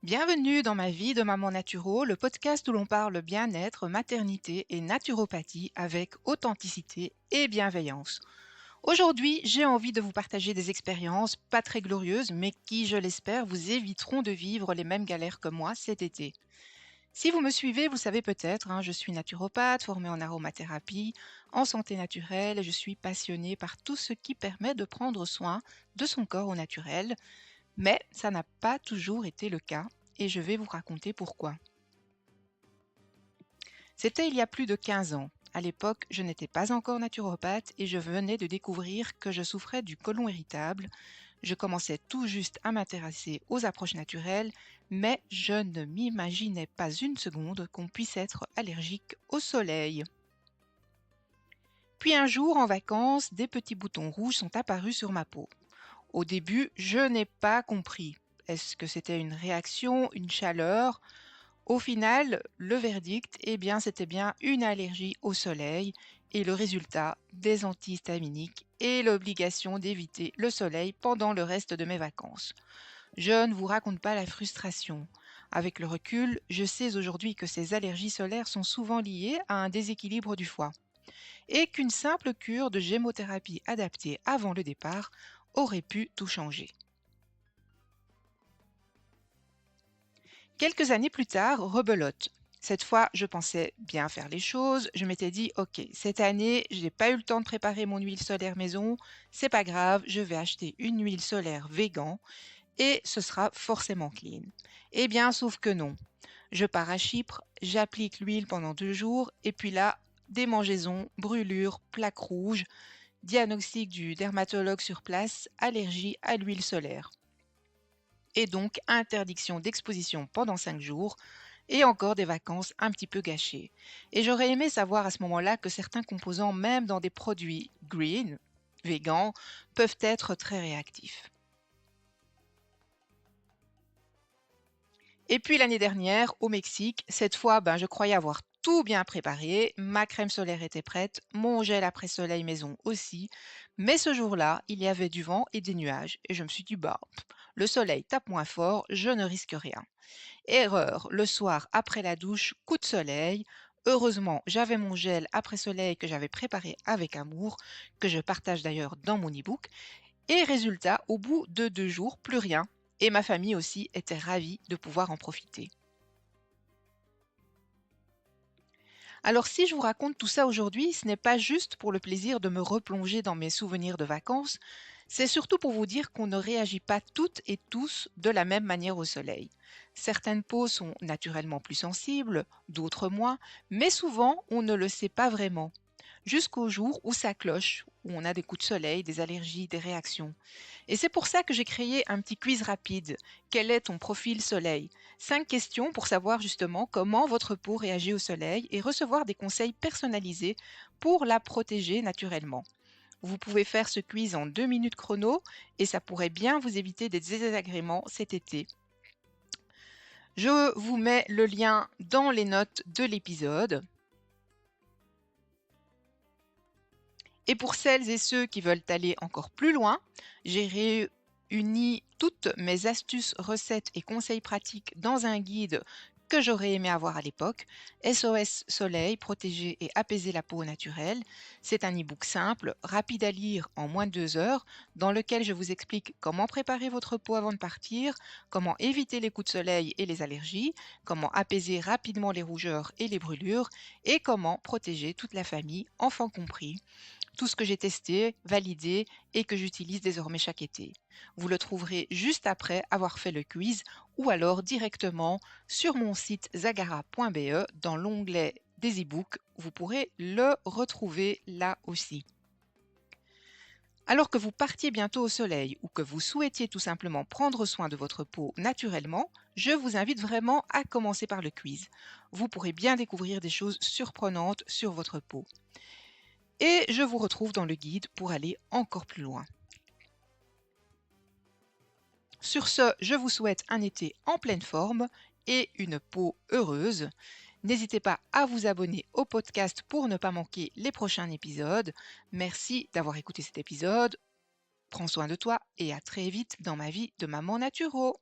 Bienvenue dans ma vie de maman naturo, le podcast où l'on parle bien-être, maternité et naturopathie avec authenticité et bienveillance. Aujourd'hui, j'ai envie de vous partager des expériences pas très glorieuses, mais qui, je l'espère, vous éviteront de vivre les mêmes galères que moi cet été. Si vous me suivez, vous savez peut-être, je suis naturopathe, formée en aromathérapie, en santé naturelle, et je suis passionnée par tout ce qui permet de prendre soin de son corps au naturel, mais ça n'a pas toujours été le cas et je vais vous raconter pourquoi. C'était il y a plus de 15 ans. À l'époque, je n'étais pas encore naturopathe et je venais de découvrir que je souffrais du côlon irritable. Je commençais tout juste à m'intéresser aux approches naturelles, mais je ne m'imaginais pas une seconde qu'on puisse être allergique au soleil. Puis un jour, en vacances, des petits boutons rouges sont apparus sur ma peau. Au début, je n'ai pas compris. Est-ce que c'était une réaction, une chaleur? Au final, le verdict, c'était bien une allergie au soleil et le résultat, des antihistaminiques et l'obligation d'éviter le soleil pendant le reste de mes vacances. Je ne vous raconte pas la frustration. Avec le recul, je sais aujourd'hui que ces allergies solaires sont souvent liées à un déséquilibre du foie et qu'une simple cure de gémothérapie adaptée avant le départ aurait pu tout changer. Quelques années plus tard, rebelote. Cette fois, je pensais bien faire les choses. Je m'étais dit, ok, cette année, je n'ai pas eu le temps de préparer mon huile solaire maison. C'est pas grave, je vais acheter une huile solaire végan et ce sera forcément clean. Eh bien, sauf que non. Je pars à Chypre, j'applique l'huile pendant 2 jours et puis là, démangeaisons, brûlures, plaques rouges, diagnostic du dermatologue sur place, allergie à l'huile solaire. Et donc interdiction d'exposition pendant 5 jours et encore des vacances un petit peu gâchées. Et j'aurais aimé savoir à ce moment-là que certains composants, même dans des produits green, végan, peuvent être très réactifs. Et puis l'année dernière, au Mexique, cette fois, je croyais avoir tout bien préparé. Ma crème solaire était prête, mon gel après soleil maison aussi. Mais ce jour-là, il y avait du vent et des nuages. Et je me suis dit, le soleil tape moins fort, je ne risque rien. Erreur, le soir après la douche, coup de soleil. Heureusement, j'avais mon gel après soleil que j'avais préparé avec amour, que je partage d'ailleurs dans mon e-book. Et résultat, au bout de 2 jours, plus rien. Et ma famille aussi était ravie de pouvoir en profiter. Alors si je vous raconte tout ça aujourd'hui, ce n'est pas juste pour le plaisir de me replonger dans mes souvenirs de vacances, c'est surtout pour vous dire qu'on ne réagit pas toutes et tous de la même manière au soleil. Certaines peaux sont naturellement plus sensibles, d'autres moins, mais souvent on ne le sait pas vraiment. Jusqu'au jour où ça cloche, où on a des coups de soleil, des allergies, des réactions. Et c'est pour ça que j'ai créé un petit quiz rapide. Quel est ton profil soleil? 5 questions pour savoir justement comment votre peau réagit au soleil et recevoir des conseils personnalisés pour la protéger naturellement. Vous pouvez faire ce quiz en 2 minutes chrono et ça pourrait bien vous éviter des désagréments cet été. Je vous mets le lien dans les notes de l'épisode. Et pour celles et ceux qui veulent aller encore plus loin, j'ai réuni toutes mes astuces, recettes et conseils pratiques dans un guide que j'aurais aimé avoir à l'époque, SOS Soleil, protéger et apaiser la peau naturelle. C'est un e-book simple, rapide à lire en moins de 2 heures, dans lequel je vous explique comment préparer votre peau avant de partir, comment éviter les coups de soleil et les allergies, comment apaiser rapidement les rougeurs et les brûlures, et comment protéger toute la famille, enfants compris. Tout ce que j'ai testé, validé et que j'utilise désormais chaque été. Vous le trouverez juste après avoir fait le quiz ou alors directement sur mon site zagara.be dans l'onglet des e-books. Vous pourrez le retrouver là aussi. Alors que vous partiez bientôt au soleil ou que vous souhaitiez tout simplement prendre soin de votre peau naturellement, je vous invite vraiment à commencer par le quiz. Vous pourrez bien découvrir des choses surprenantes sur votre peau. Et je vous retrouve dans le guide pour aller encore plus loin. Sur ce, je vous souhaite un été en pleine forme et une peau heureuse. N'hésitez pas à vous abonner au podcast pour ne pas manquer les prochains épisodes. Merci d'avoir écouté cet épisode. Prends soin de toi et à très vite dans ma vie de maman naturo.